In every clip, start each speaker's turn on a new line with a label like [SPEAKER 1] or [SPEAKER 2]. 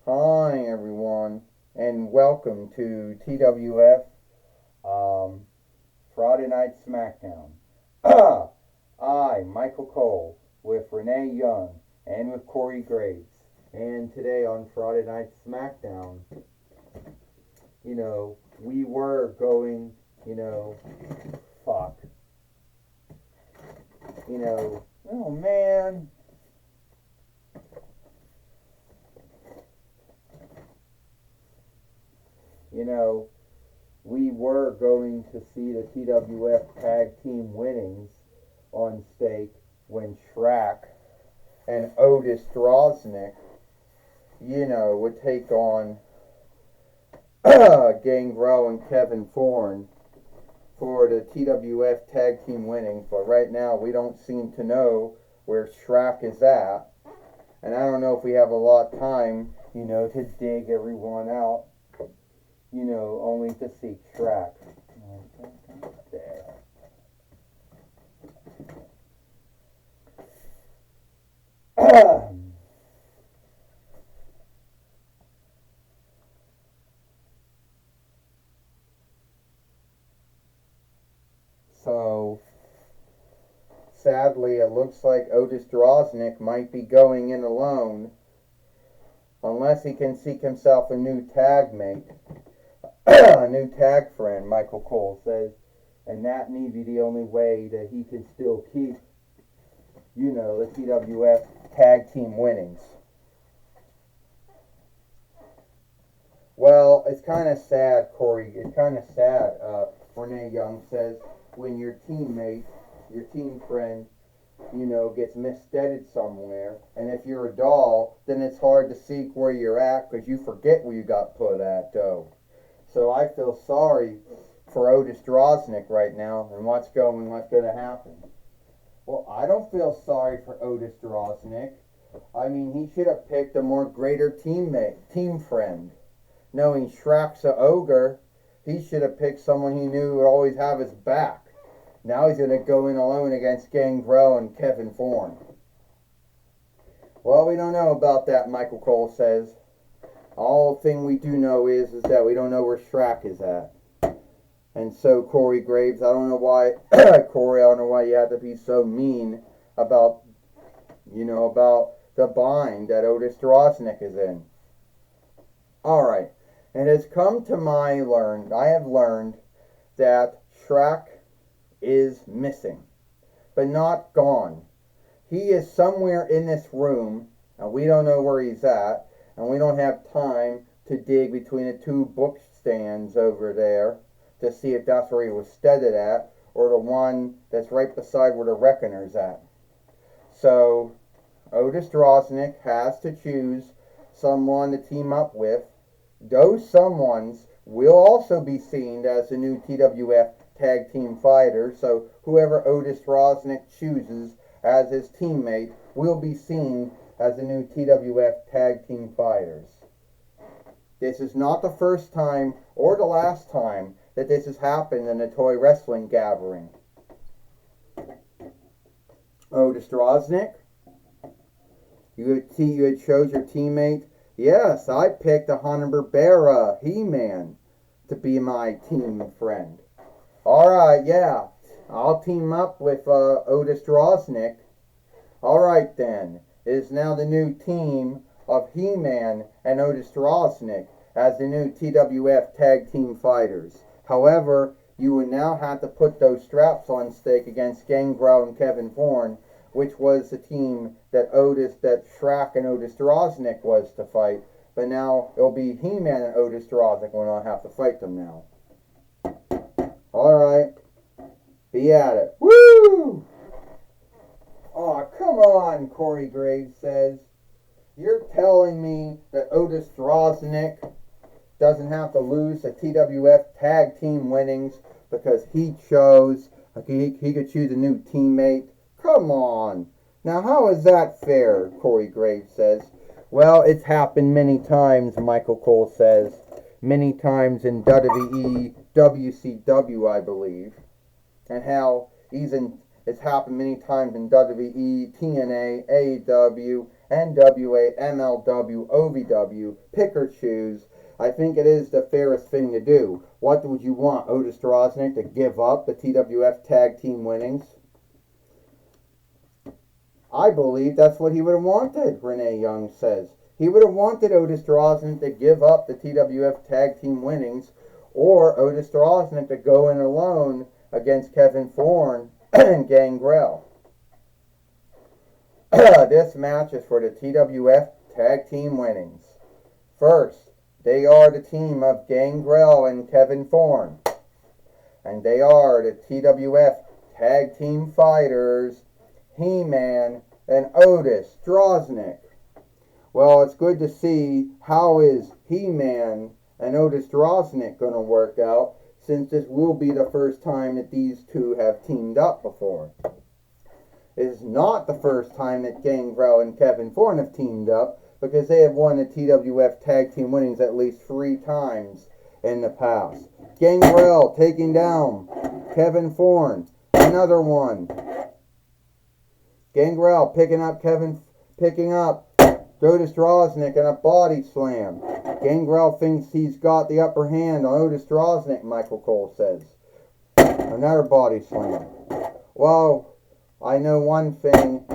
[SPEAKER 1] Hi everyone, and welcome to TWF Friday Night Smackdown. I, Michael Cole, with Renee Young and with Corey Graves. And today on Friday Night Smackdown, we were going, fuck. Oh man. You know, we were going to see the TWF tag team winnings on stake when Shrek and Otis Droznik, would take on Gangrel and Kevin Thorne for the TWF tag team winnings. But right now, we don't seem to know where Shrek is at. And I don't know if we have a lot of time, to dig everyone out, only to see Shrek. So, sadly, it looks like Otis Droznik might be going in alone, unless he can seek himself a new tag mate, a new tag friend, Michael Cole says, and that may be the only way that he can still keep, the TWF tag team winnings. Well, it's kind of sad, Corey. It's kind of sad, Renee Young says, when your teammate, your team friend, gets missteaded somewhere. And if you're a doll, then it's hard to seek where you're at because you forget where you got put at, though. So I feel sorry for Otis Droznik right now and what's going to happen. Well, I don't feel sorry for Otis Droznik. I mean, he should have picked a more greater team friend. Knowing Shrek's a ogre, he should have picked someone he knew would always have his back. Now he's going to go in alone against Gangrel and Kevin Thorne. Well, we don't know about that, Michael Cole says. All thing we do know is that we don't know where Shrek is at. And so, Corey Graves, I don't know why, Corey, I don't know why you have to be so mean about, about the bind that Otis Droznik is in. Alright, it has come to I have learned that Shrek is missing, but not gone. He is somewhere in this room, and we don't know where he's at, and we don't have time to dig between the two book stands over there to see if that's where he was steaded at, or the one that's right beside where the Reckoner's at. So, Otis Droznik has to choose someone to team up with. Those someones will also be seen as the new TWF tag team fighter, so whoever Otis Droznik chooses as his teammate will be seen as the new TWF tag team fighters. This is not the first time or the last time that this has happened in a toy wrestling gathering. Otis Droznik, you had chose your teammate. Yes, I picked a Hanna-Barbera He-Man to be my team friend. Alright, yeah, I'll team up with Otis Droznik. Alright then, it is now the new team of He-Man and Otis Droznik as the new TWF Tag Team Fighters. However, you would now have to put those straps on stake against Gangrel and Kevin Thorne, which was the team that Shrek and Otis Droznik was to fight. But now it'll be He-Man and Otis Droznik will not have to fight them now. Alright, be at it. Woo! Aw, come on, Corey Graves says. You're telling me that Otis Droznik doesn't have to lose the TWF tag team winnings because he could choose a new teammate? Come on. Now, how is that fair, Corey Graves says. Well, it's happened many times, Michael Cole says. Many times in WWE, WCW, I believe. And how it's happened many times in WWE, TNA, AEW, NWA, MLW, OVW, pick or choose. I think it is the fairest thing to do. What would you want? Otis Droznik to give up the TWF Tag Team winnings? I believe that's what he would have wanted, Renee Young says. He would have wanted Otis Droznik to give up the TWF Tag Team winnings, or Otis Droznik to go in alone against Kevin Thorne and Gangrel. This match is for the TWF Tag Team winnings. First, they are the team of Gangrel and Kevin Thorne. And they are the TWF Tag Team Fighters, He-Man and Otis Droznik. Well, it's good to see how is He-Man and Otis Droznik going to work out, since this will be the first time that these two have teamed up before. It is not the first time that Gangrel and Kevin Thorne have teamed up, because they have won the TWF Tag Team winnings at least 3 times in the past. Gangrel taking down Kevin Thorne. Another one. Gangrel picking up Otis Droznik in a body slam. Gangrel thinks he's got the upper hand on Otis Droznik, Michael Cole says. Another body slam. Well, I know one thing.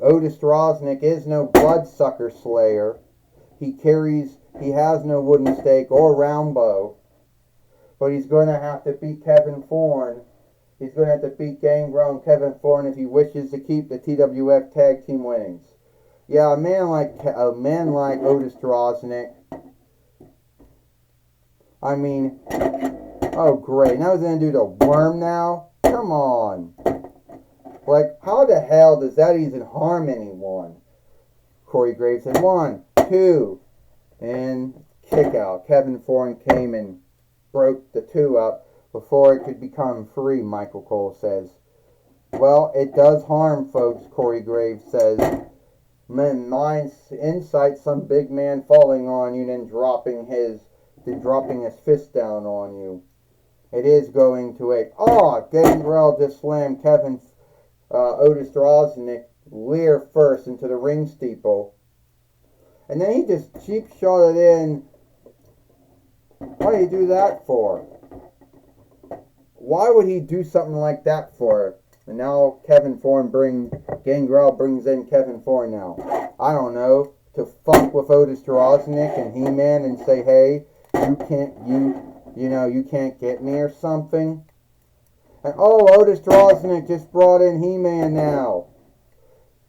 [SPEAKER 1] Otis Droznik is no bloodsucker slayer. He has no wooden stake or round bow. But he's going to have to beat Kevin Thorne. He's going to have to beat Gangrel and Kevin Thorne if he wishes to keep the TWF Tag Team winnings. Yeah, a man like Otis Droznik. I mean, oh great, now he's going to do the worm now? Come on. Like, how the hell does that even harm anyone? Corey Graves said 1, 2, and kick out. Kevin Thorne came and broke the 2 up before it could become 3, Michael Cole says. Well, it does harm, folks, Corey Graves says. Mine's insight, some big man falling on you and then dropping his fist down on you. It is going to ache. Oh, Gangrel just slammed Otis Droznik rear first into the ring steeple. And then he just cheap shot it in. What did he do that for? Why would he do something like that for? And now Gangrel brings in Kevin Thorne now. I don't know, to fuck with Otis Droznik and He-Man and say, hey, you can't get me or something. And Otis Droznik just brought in He-Man now.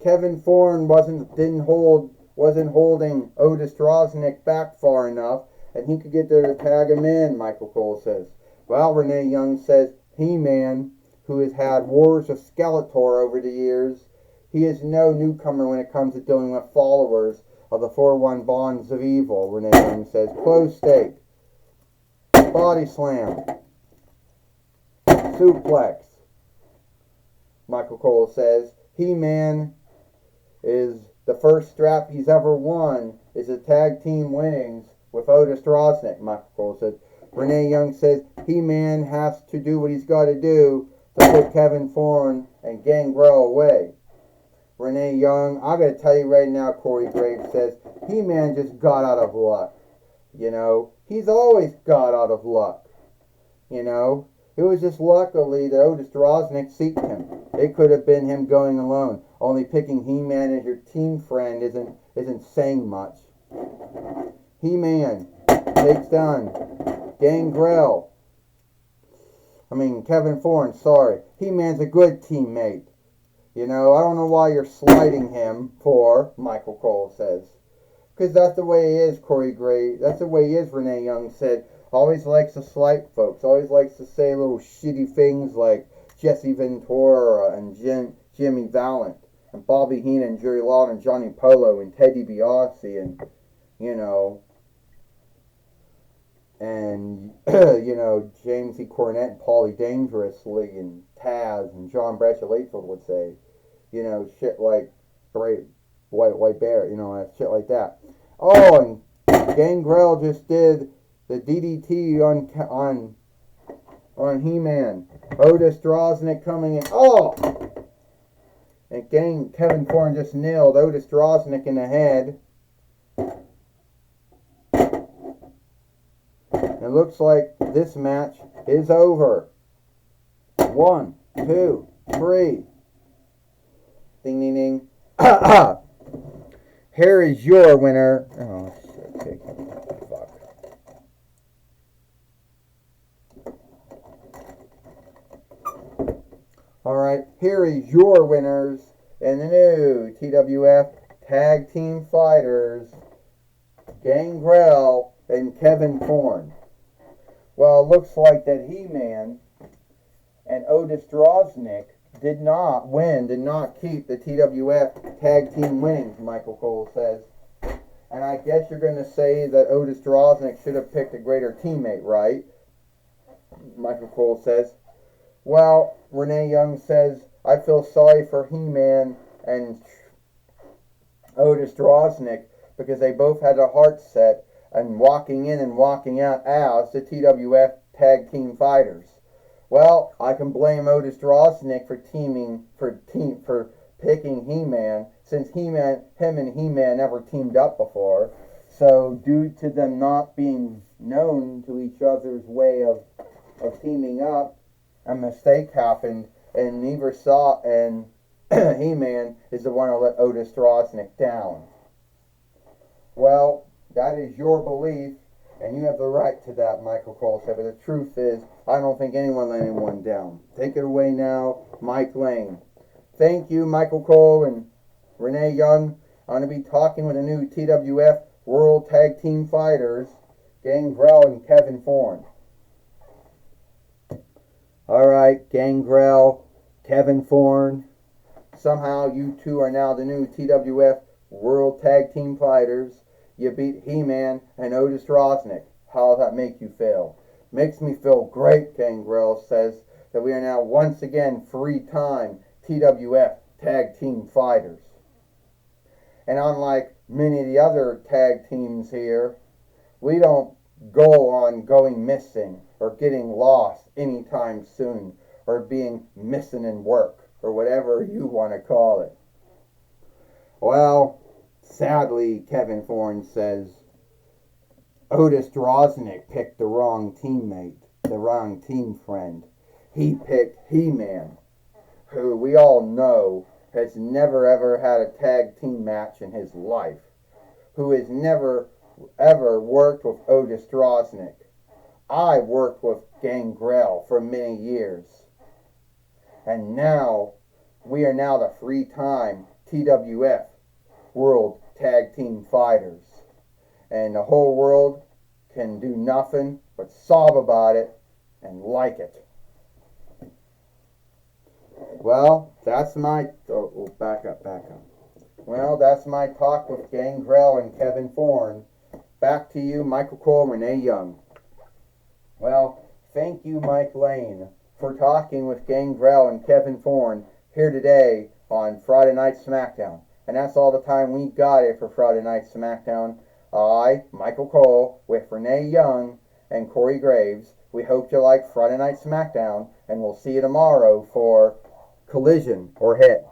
[SPEAKER 1] Kevin Thorne wasn't holding Otis Droznik back far enough, and he could get there to tag him in, Michael Cole says. Well, Renee Young says He-Man, who has had wars of Skeletor over the years, he is no newcomer when it comes to dealing with followers of the 4-1 Bonds of Evil, Renee Young says. Close stake. Body slam. Suplex. Michael Cole says He-Man is the first strap he's ever won is a tag team winnings with Otis Droznik, Michael Cole said. Renee Young says He-Man has to do what he's got to do to put Kevin Thorne and Gangrel away. Renee Young, I got to tell you right now, Corey Graves says He-Man just got out of luck. You know, he's always got out of luck. You know, it was just luckily that Otis Droznik seeked him. It could have been him going alone. Only picking He-Man as your team friend isn't saying much. He-Man takes down Kevin Thorne, sorry. He-Man's a good teammate. You know, I don't know why you're slighting him for, Michael Cole says. Because that's the way he is, Corey Gray. That's the way he is, Renee Young said. Always likes to slight folks. Always likes to say little shitty things like Jesse Ventura and Jimmy Valent and Bobby Heenan and Jerry Lawler and Johnny Polo and Teddy DiBiase and, you know, James E. Cornette and Paulie Dangerously and Taz and John Bradshaw Layfield would say, you know, shit like White Bear, you know, shit like that. Oh, and Gangrel just did the DDT on He-Man. Otis Droznik coming in. Oh! And Kevin Thorne just nailed Otis Drosnick in the head. It looks like this match is over. 1, 2, 3. Ding, ding, ding. Here is your winner. Oh, shit. Fuck. Alright, here is your winners in the new TWF Tag Team Fighters, Gangrel and Kevin Thorne. Well, it looks like that He-Man and Otis Drosnick did not keep the TWF Tag Team winnings, Michael Cole says. And I guess you're going to say that Otis Drosnick should have picked a greater teammate, right? Michael Cole says. Well, Renee Young says, I feel sorry for He-Man and Otis Drosnick because they both had their hearts set and walking in and walking out as the TWF Tag Team Fighters. Well, I can blame Otis Drosnick for picking He-Man, since him and He-Man never teamed up before. So due to them not being known to each other's way of teaming up, a mistake happened, and He-Man is the one who let Otis Drosnick down. Well, that is your belief, and you have the right to that, Michael Cole said, but the truth is, I don't think anyone let anyone down. Take it away now, Mike Lane. Thank you, Michael Cole and Renee Young. I'm going to be talking with the new TWF World Tag Team Fighters, Gangrel and Kevin Thorne. Alright, Gangrel, Kevin Thorne. Somehow you two are now the new TWF World Tag Team Fighters. You beat He-Man and Otis Drosnick. How does that make you feel? Makes me feel great, Gangrel says, that we are now once again 3-time TWF Tag Team Fighters. And unlike many of the other tag teams here, we don't go on going missing or getting lost anytime soon or being missing in work or whatever you want to call it. Well, sadly, Kevin Thorne says, Otis Drosnick picked the wrong teammate, the wrong team friend. He picked He-Man, who we all know has never ever had a tag team match in his life, who has never ever worked with Otis Drosnick. I worked with Gangrel for many years. And now, we are now the 3-time TWF World Tag Team Fighters. And the whole world can do nothing but sob about it and like it. Well, that's my... back up. Well, that's my talk with Gangrel and Kevin Thorne. Back to you, Michael Cole and Renee Young. Well, thank you, Mike Lane, for talking with Gangrel and Kevin Thorne here today on Friday Night Smackdown. And that's all the time we got here for Friday Night Smackdown. I, Michael Cole, with Renee Young and Corey Graves, we hope you like Friday Night Smackdown, and we'll see you tomorrow for Collision or Hit.